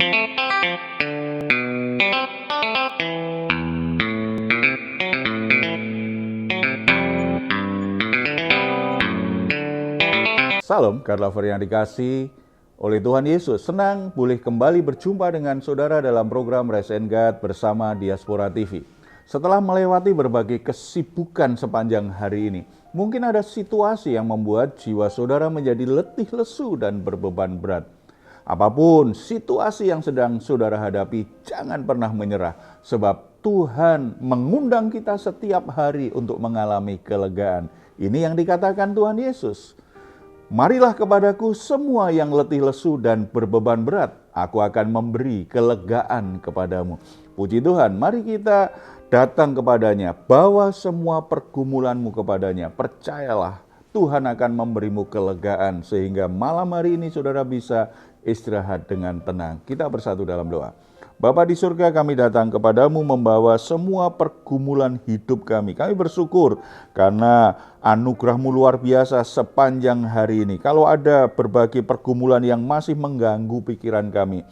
Salam, God lover yang dikasih oleh Tuhan Yesus. Senang boleh kembali berjumpa dengan saudara dalam program Rise and God bersama Diaspora TV. Setelah melewati berbagai kesibukan sepanjang hari ini, mungkin ada situasi yang membuat jiwa saudara menjadi letih lesu dan berbeban berat. Apapun situasi yang sedang saudara hadapi, jangan pernah menyerah. Sebab Tuhan mengundang kita setiap hari untuk mengalami kelegaan. Ini yang dikatakan Tuhan Yesus. Marilah kepadaku semua yang letih lesu dan berbeban berat, aku akan memberi kelegaan kepadamu. Puji Tuhan, mari kita datang kepadanya, bawa semua pergumulanmu kepadanya. Percayalah, Tuhan akan memberimu kelegaan sehingga malam hari ini saudara bisa istirahat dengan tenang. Kita bersatu dalam doa. Bapa di surga, kami datang kepadamu membawa semua pergumulan hidup kami. Kami bersyukur karena anugerah-Mu luar biasa sepanjang hari ini. Kalau ada berbagai pergumulan yang masih mengganggu pikiran kami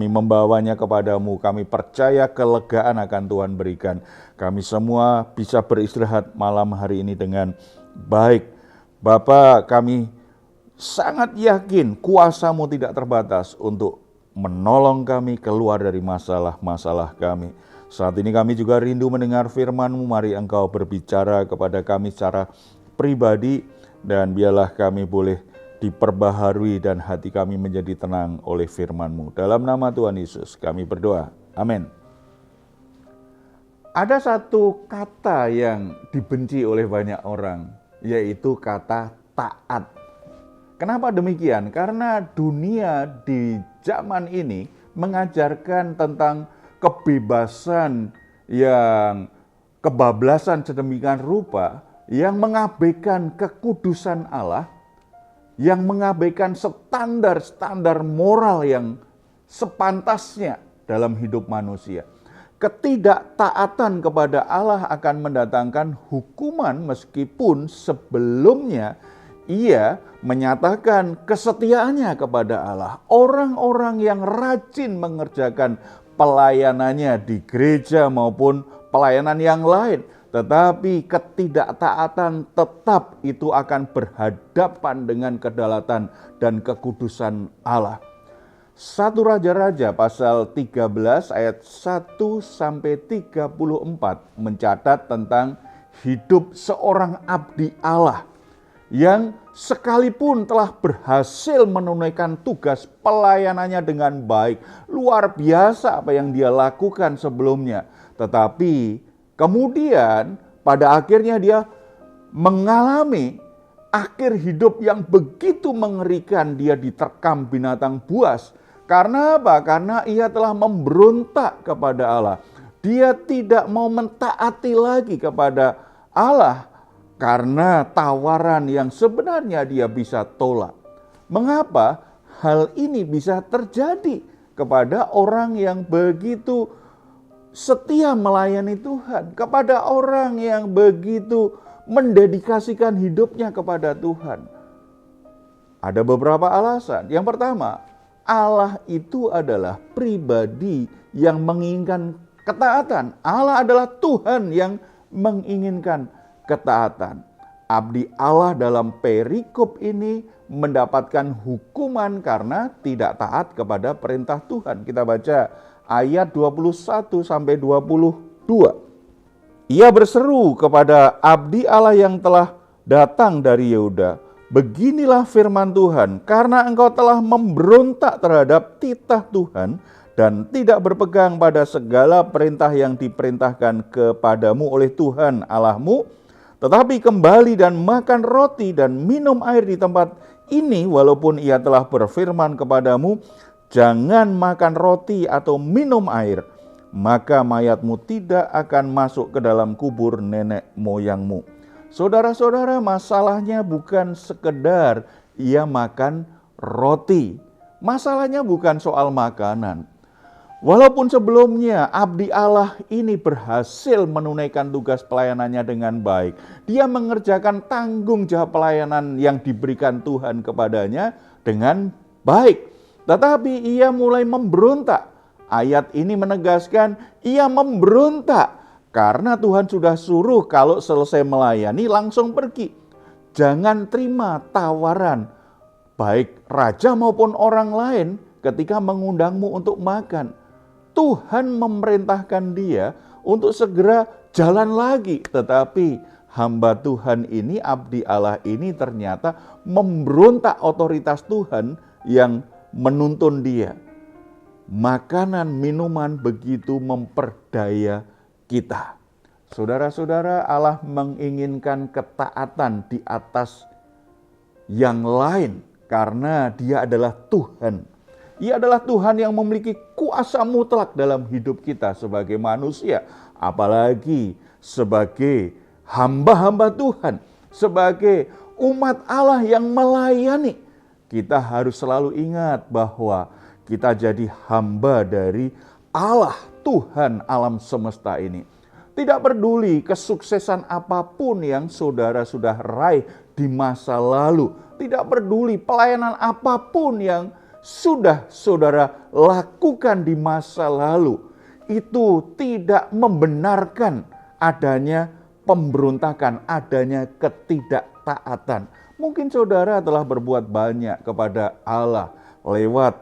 membawanya kepadamu. Kami percaya kelegaan akan Tuhan berikan. Kami semua bisa beristirahat malam hari ini dengan baik. Bapa, kami sangat yakin kuasa-Mu tidak terbatas untuk menolong kami keluar dari masalah-masalah kami. Saat ini kami juga rindu mendengar firman-Mu. Mari Engkau berbicara kepada kami secara pribadi dan biarlah kami boleh diperbaharui dan hati kami menjadi tenang oleh firman-Mu. Dalam nama Tuhan Yesus kami berdoa. Amin. Ada satu kata yang dibenci oleh banyak orang, yaitu kata taat. Kenapa demikian? Karena dunia di zaman ini mengajarkan tentang kebebasan yang kebablasan sedemikian rupa, yang mengabaikan kekudusan Allah, yang mengabaikan standar-standar moral yang sepantasnya dalam hidup manusia. Ketidaktaatan kepada Allah akan mendatangkan hukuman meskipun sebelumnya Ia menyatakan kesetiaannya kepada Allah. Orang-orang yang rajin mengerjakan pelayanannya di gereja maupun pelayanan yang lain. Tetapi ketidaktaatan tetap itu akan berhadapan dengan kedaulatan dan kekudusan Allah. 1 Raja-Raja pasal 13 ayat 1-34 mencatat tentang hidup seorang abdi Allah yang sekalipun telah berhasil menunaikan tugas pelayanannya dengan baik. Luar biasa apa yang dia lakukan sebelumnya. Tetapi kemudian pada akhirnya dia mengalami akhir hidup yang begitu mengerikan. Dia diterkam binatang buas. Karena apa? Karena ia telah memberontak kepada Allah. Dia tidak mau mentaati lagi kepada Allah karena tawaran yang sebenarnya dia bisa tolak. Mengapa hal ini bisa terjadi kepada orang yang begitu setia melayani Tuhan, kepada orang yang begitu mendedikasikan hidupnya kepada Tuhan? Ada beberapa alasan. Yang pertama, Allah itu adalah pribadi yang menginginkan ketaatan. Allah adalah Tuhan yang menginginkan ketaatan. Abdi Allah dalam perikop ini mendapatkan hukuman karena tidak taat kepada perintah Tuhan. Kita baca ayat 21-22. Ia berseru kepada abdi Allah yang telah datang dari Yehuda, beginilah firman Tuhan, karena engkau telah memberontak terhadap titah Tuhan dan tidak berpegang pada segala perintah yang diperintahkan kepadamu oleh Tuhan Allahmu, tetapi kembali dan makan roti dan minum air di tempat ini, walaupun ia telah berfirman kepadamu, jangan makan roti atau minum air, maka mayatmu tidak akan masuk ke dalam kubur nenek moyangmu. Saudara-saudara, masalahnya bukan sekedar ia makan roti. Masalahnya bukan soal makanan. Walaupun sebelumnya abdi Allah ini berhasil menunaikan tugas pelayanannya dengan baik, dia mengerjakan tanggung jawab pelayanan yang diberikan Tuhan kepadanya dengan baik. Tetapi ia mulai memberontak. Ayat ini menegaskan ia memberontak karena Tuhan sudah suruh kalau selesai melayani langsung pergi. Jangan terima tawaran baik raja maupun orang lain ketika mengundangmu untuk makan. Tuhan memerintahkan dia untuk segera jalan lagi. Tetapi hamba Tuhan ini, abdi Allah ini ternyata memberontak otoritas Tuhan yang menuntun dia. Makanan, minuman begitu memperdaya kita. Saudara-saudara, Allah menginginkan ketaatan di atas yang lain karena Dia adalah Tuhan. Ia adalah Tuhan yang memiliki kuasa mutlak dalam hidup kita sebagai manusia, apalagi sebagai hamba-hamba Tuhan, sebagai umat Allah yang melayani. Kita harus selalu ingat bahwa kita jadi hamba dari Allah, Tuhan alam semesta ini. Tidak peduli kesuksesan apapun yang saudara sudah raih di masa lalu. Tidak peduli pelayanan apapun yang sudah saudara lakukan di masa lalu. Itu tidak membenarkan adanya pemberontakan, adanya ketidaktaatan. Mungkin saudara telah berbuat banyak kepada Allah lewat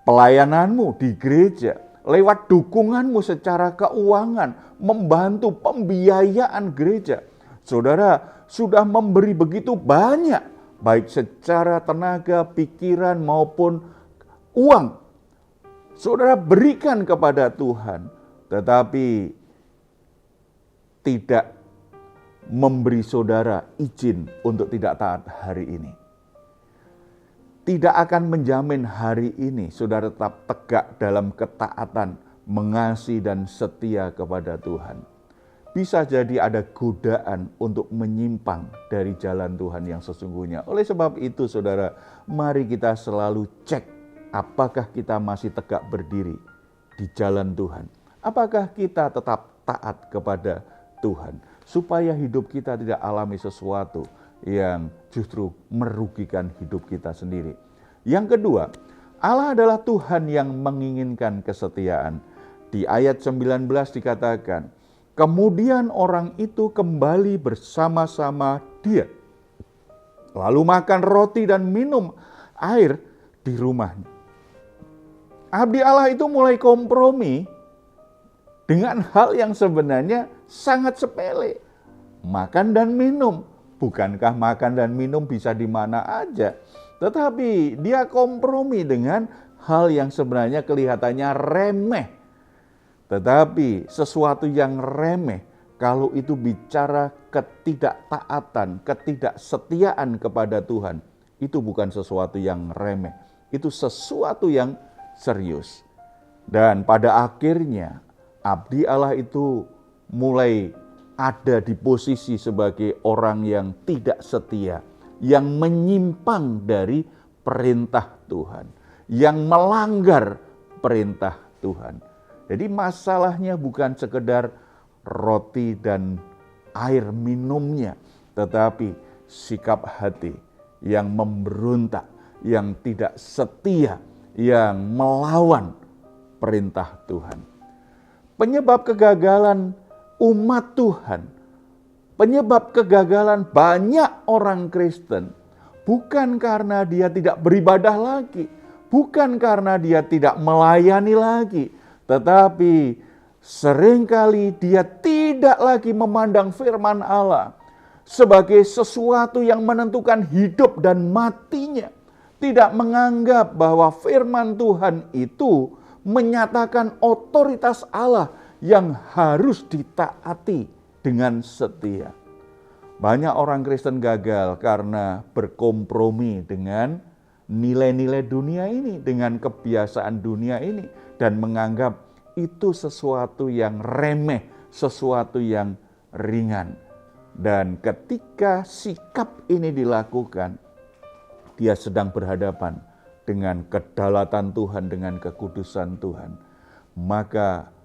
pelayananmu di gereja, lewat dukunganmu secara keuangan, membantu pembiayaan gereja. Saudara sudah memberi begitu banyak, baik secara tenaga, pikiran maupun uang. Saudara berikan kepada Tuhan, tetapi tidak memberi saudara izin untuk tidak taat hari ini. Tidak akan menjamin hari ini saudara tetap tegak dalam ketaatan, mengasihi dan setia kepada Tuhan. Bisa jadi ada godaan untuk menyimpang dari jalan Tuhan yang sesungguhnya. Oleh sebab itu saudara, mari kita selalu cek apakah kita masih tegak berdiri di jalan Tuhan. Apakah kita tetap taat kepada Tuhan, supaya hidup kita tidak alami sesuatu yang justru merugikan hidup kita sendiri. Yang kedua, Allah adalah Tuhan yang menginginkan kesetiaan. Di ayat 19 dikatakan, kemudian orang itu kembali bersama-sama dia, lalu makan roti dan minum air di rumahnya. Abdi Allah itu mulai kompromi dengan hal yang sebenarnya sangat sepele. Makan dan minum. Bukankah makan dan minum bisa di mana aja? Tetapi dia kompromi dengan hal yang sebenarnya kelihatannya remeh. Tetapi sesuatu yang remeh, kalau itu bicara ketidaktaatan, ketidaksetiaan kepada Tuhan, itu bukan sesuatu yang remeh. Itu sesuatu yang serius. Dan pada akhirnya, abdi Allah itu mulai ada di posisi sebagai orang yang tidak setia, yang menyimpang dari perintah Tuhan, yang melanggar perintah Tuhan. Jadi masalahnya bukan sekedar roti dan air minumnya, tetapi sikap hati yang memberontak, yang tidak setia, yang melawan perintah Tuhan. Penyebab kegagalan umat Tuhan, penyebab kegagalan banyak orang Kristen, bukan karena dia tidak beribadah lagi, bukan karena dia tidak melayani lagi, tetapi seringkali dia tidak lagi memandang firman Allah sebagai sesuatu yang menentukan hidup dan matinya. Tidak menganggap bahwa firman Tuhan itu menyatakan otoritas Allah yang harus ditaati dengan setia. Banyak orang Kristen gagal karena berkompromi dengan nilai-nilai dunia ini, dengan kebiasaan dunia ini, dan menganggap itu sesuatu yang remeh, sesuatu yang ringan. Dan ketika sikap ini dilakukan, dia sedang berhadapan dengan kedaulatan Tuhan, dengan kekudusan Tuhan. Maka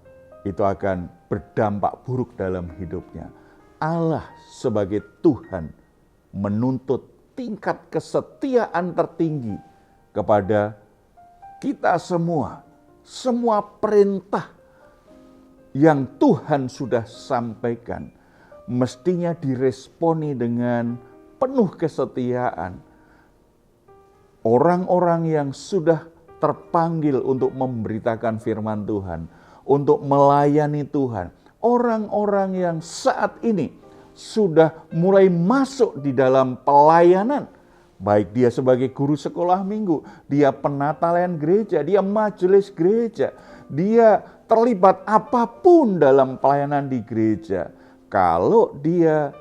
itu akan berdampak buruk dalam hidupnya. Allah sebagai Tuhan menuntut tingkat kesetiaan tertinggi kepada kita semua perintah yang Tuhan sudah sampaikan, mestinya diresponi dengan penuh kesetiaan. Orang-orang yang sudah terpanggil untuk memberitakan firman Tuhan, untuk melayani Tuhan, orang-orang yang saat ini sudah mulai masuk di dalam pelayanan, baik dia sebagai guru sekolah minggu, dia penata layan gereja, dia majelis gereja, dia terlibat apapun dalam pelayanan di gereja. Kalau dia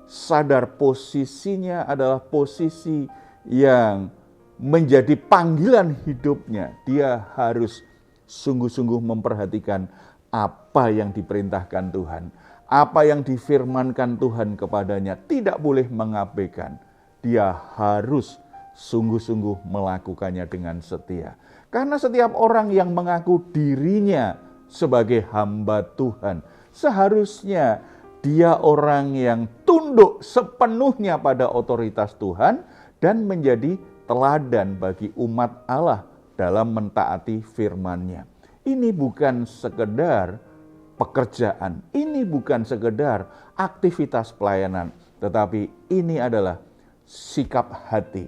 sadar posisinya adalah posisi yang menjadi panggilan hidupnya, dia harus sungguh-sungguh memperhatikan apa yang diperintahkan Tuhan, apa yang difirmankan Tuhan kepadanya, tidak boleh mengabaikan. Dia harus sungguh-sungguh melakukannya dengan setia. Karena setiap orang yang mengaku dirinya sebagai hamba Tuhan, seharusnya dia orang yang tunduk sepenuhnya pada otoritas Tuhan dan menjadi teladan bagi umat Allah dalam mentaati firman-Nya. Ini bukan sekedar pekerjaan, ini bukan sekedar aktivitas pelayanan, tetapi ini adalah sikap hati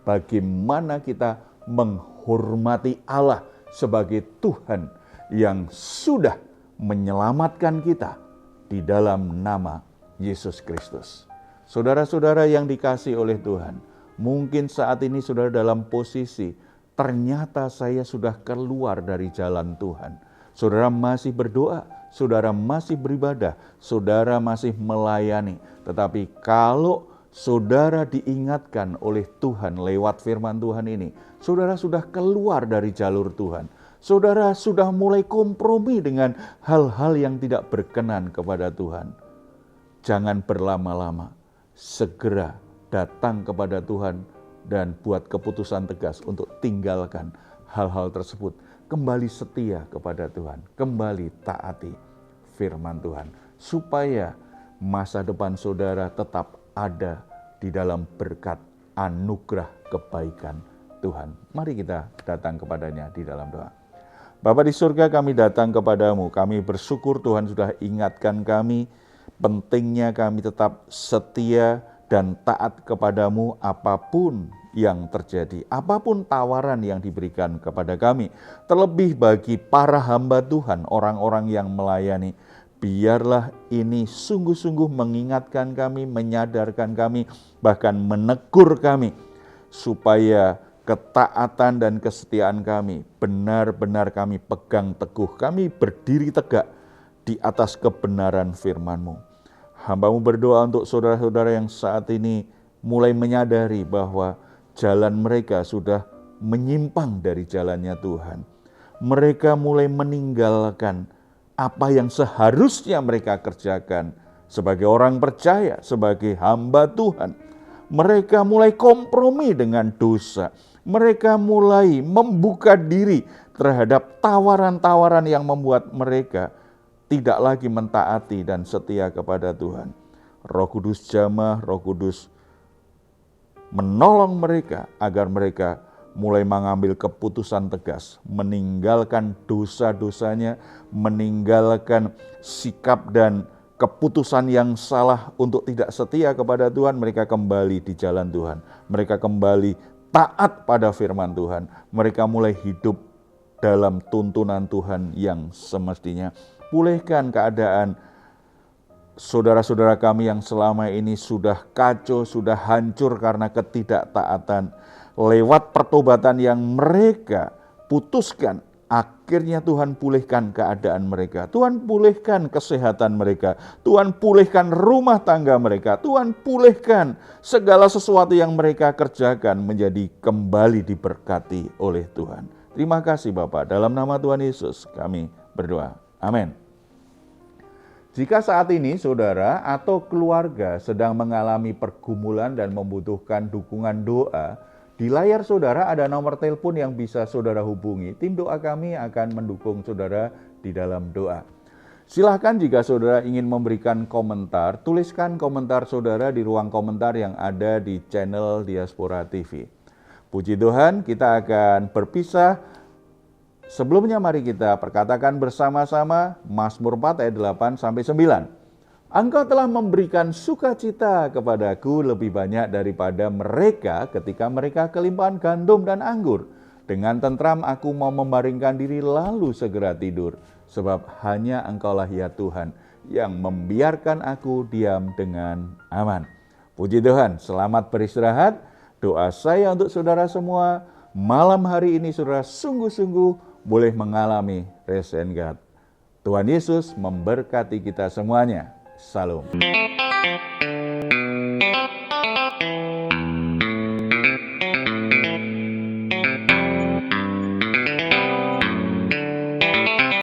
bagaimana kita menghormati Allah sebagai Tuhan yang sudah menyelamatkan kita di dalam nama Yesus Kristus. Saudara-saudara yang dikasihi oleh Tuhan, mungkin saat ini saudara dalam posisi, ternyata saya sudah keluar dari jalan Tuhan. Saudara masih berdoa, saudara masih beribadah, saudara masih melayani. Tetapi kalau saudara diingatkan oleh Tuhan lewat firman Tuhan ini, saudara sudah keluar dari jalur Tuhan. Saudara sudah mulai kompromi dengan hal-hal yang tidak berkenan kepada Tuhan. Jangan berlama-lama, segera datang kepada Tuhan dan buat keputusan tegas untuk tinggalkan hal-hal tersebut. Kembali setia kepada Tuhan, kembali taati firman Tuhan, supaya masa depan saudara tetap ada di dalam berkat anugerah kebaikan Tuhan. Mari kita datang kepadanya di dalam doa. Bapa di surga, kami datang kepadamu, kami bersyukur Tuhan sudah ingatkan kami, pentingnya kami tetap setia dan taat kepadamu apapun yang terjadi, apapun tawaran yang diberikan kepada kami. Terlebih bagi para hamba Tuhan, orang-orang yang melayani, biarlah ini sungguh-sungguh mengingatkan kami, menyadarkan kami, bahkan menegur kami, supaya ketaatan dan kesetiaan kami benar-benar kami pegang teguh, kami berdiri tegak di atas kebenaran firman-Mu. Hamba-Mu berdoa untuk saudara-saudara yang saat ini mulai menyadari bahwa jalan mereka sudah menyimpang dari jalannya Tuhan. Mereka mulai meninggalkan apa yang seharusnya mereka kerjakan sebagai orang percaya, sebagai hamba Tuhan. Mereka mulai kompromi dengan dosa. Mereka mulai membuka diri terhadap tawaran-tawaran yang membuat mereka tidak lagi mentaati dan setia kepada Tuhan. Roh Kudus jamah, Roh Kudus menolong mereka agar mereka mulai mengambil keputusan tegas, meninggalkan dosa-dosanya, meninggalkan sikap dan keputusan yang salah untuk tidak setia kepada Tuhan. Mereka kembali di jalan Tuhan, mereka kembali taat pada firman Tuhan, mereka mulai hidup dalam tuntunan Tuhan yang semestinya. Pulihkan keadaan saudara-saudara kami yang selama ini sudah kacau, sudah hancur karena ketidaktaatan. Lewat pertobatan yang mereka putuskan, akhirnya Tuhan pulihkan keadaan mereka. Tuhan pulihkan kesehatan mereka. Tuhan pulihkan rumah tangga mereka. Tuhan pulihkan segala sesuatu yang mereka kerjakan menjadi kembali diberkati oleh Tuhan. Terima kasih Bapa, dalam nama Tuhan Yesus kami berdoa. Amin. Jika saat ini saudara atau keluarga sedang mengalami pergumulan dan membutuhkan dukungan doa, di layar saudara ada nomor telepon yang bisa saudara hubungi. Tim doa kami akan mendukung saudara di dalam doa. Silahkan jika saudara ingin memberikan komentar, tuliskan komentar saudara di ruang komentar yang ada di channel Diaspora TV. Puji Tuhan, kita akan berpisah Sebelumnya mari kita perkatakan bersama-sama Mazmur 4 ayat 8-9. Engkau telah memberikan sukacita kepadaku lebih banyak daripada mereka ketika mereka kelimpahan gandum dan anggur. Dengan tentram aku mau membaringkan diri lalu segera tidur. Sebab hanya Engkaulah ya Tuhan yang membiarkan aku diam dengan aman. Puji Tuhan, selamat beristirahat. Doa saya untuk saudara semua, malam hari ini saudara sungguh-sungguh boleh mengalami rest and God. Tuhan Yesus memberkati kita semuanya. Salam.